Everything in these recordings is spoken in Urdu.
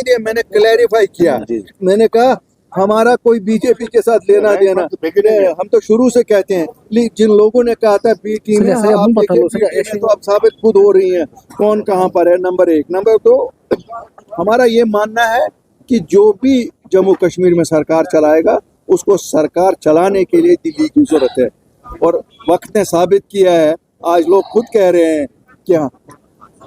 دیا, میں نے کلیریفائی کیا, میں نے کہا ہمارا کوئی بی جے پی کے ساتھ لینا دینا, ہم تو شروع سے کہتے ہیں جن لوگوں نے کہا تھا بی ٹیم ہے, تو اب ثابت خود ہو رہی ہیں کون کہاں پر ہے. نمبر 1. نمبر 2, ہمارا یہ ماننا ہے کہ جو بھی جموں کشمیر میں سرکار چلائے گا اس کو سرکار چلانے کے لیے دلی کی ضرورت ہے, اور وقت نے ثابت کیا ہے, آج لوگ خود کہہ رہے ہیں کہ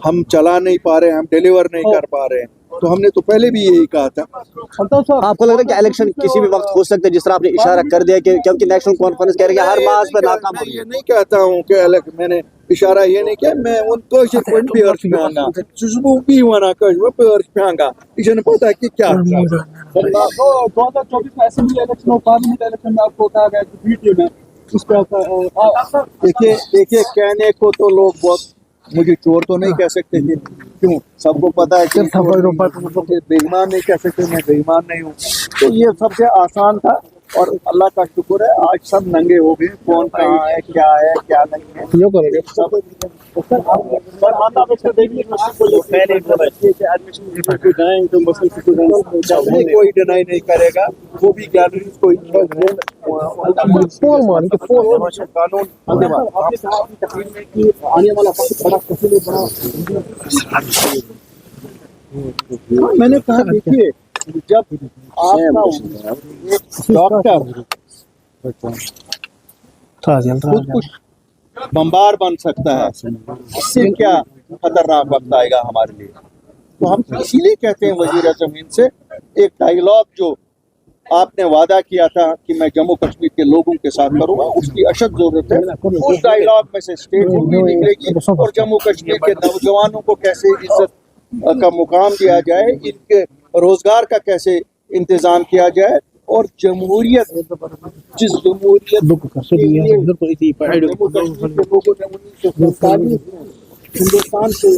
ہم چلا نہیں پا رہے ہیں, ہم ڈیلیور نہیں کر پا رہے ہیں, تو ہم نے تو پہلے بھی یہی کہا تھا. آپ کو لگ رہا ہے کہ الیکشن کسی بھی وقت ہو سکتا ہے, جس طرح آپ نے اشارہ کر دیا کہ کیونکہ نیشنل کانفرنس کہہ رہی ہے ہر ماس پہ ناکام ہو رہی ہے. یہ نہیں کہتا ہوں کہ میں نے اشارہ یہ نہیں کیا, میں ان کوشش کو پیرش پہنگا چشمو بھی ہونا کوشش پیرش پہنگا, اسے نے پتا کہ کیا 2024 میں اسمبلی الیکشن اور پارلیمنٹ الیکشن میں آپ کو کہا گیا کہ بی ٹیم ہے اس پہ. دیکھیے کہنے کو تو لوگ بہت مجھے چور تو نہیں کہہ سکتے تھے, کیوں سب کو پتا ہے کہ بے ایمان نہیں کہہ سکتے, میں بے ایمان نہیں ہوں. تو یہ سب سے آسان تھا, اور اللہ کا شکر ہے آج سب ننگے ہو گئے, کون کہاں ہے کیا نہیں ہے. کوئی ڈینائی نہیں کرے گا, وہ بھی گیلریز کو میں نے کہا دیکھیے جب آپ ڈاکٹر خود کچھ بمبار بن سکتا ہے, اس سے کیا خطرناک وقت آئے گا ہمارے لیے. تو ہم اسی لیے کہتے ہیں وزیر اعظم ہند سے ایک ڈائیلاگ جو آپ نے وعدہ کیا تھا کہ میں جموں کشمیر کے لوگوں کے ساتھ کروں گا, اس کی اشد ضرورت ہے. اس ڈائیلاگ میں سے اسٹیٹ بھی نکلے گی, اور جموں کشمیر کے نوجوانوں کو کیسے عزت کا مقام دیا جائے, ان کے روزگار کا کیسے انتظام کیا جائے, اور جمہوریت جس جمہوریت ہندوستان سے اس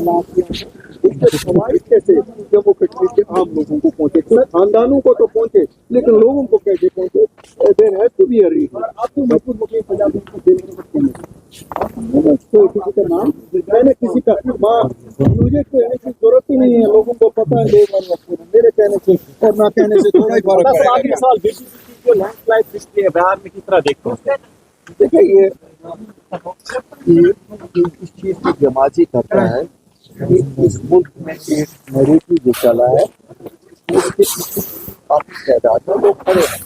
کے فوائد کیسے جموں کشمیر کے عام لوگوں کو پہنچے, خاندانوں کو تو پہنچے لیکن لوگوں کو کیسے پہنچے. دیر ہے تو بھی آپ کو محفوظ مقیم پنجاب کسی کا نام میں نے کسی کا مجھے کہنے کی ضرورت ہی نہیں ہے, لوگوں کو پتا ہے میرے کہنے سے اور نہ کہنے سے تھوڑا ہی فرق ہے. اگلے سال جو لینڈ سلائڈ ہسٹری ہے بہار میں کس طرح دیکھتے ہیں؟ دیکھیں یہ اس چیز کی جمازی کرتا ہے کہ اس ملک میں ایک نیریٹو جو چلا ہے اس کے کافی تعداد میں لوگ کھڑے ہیں.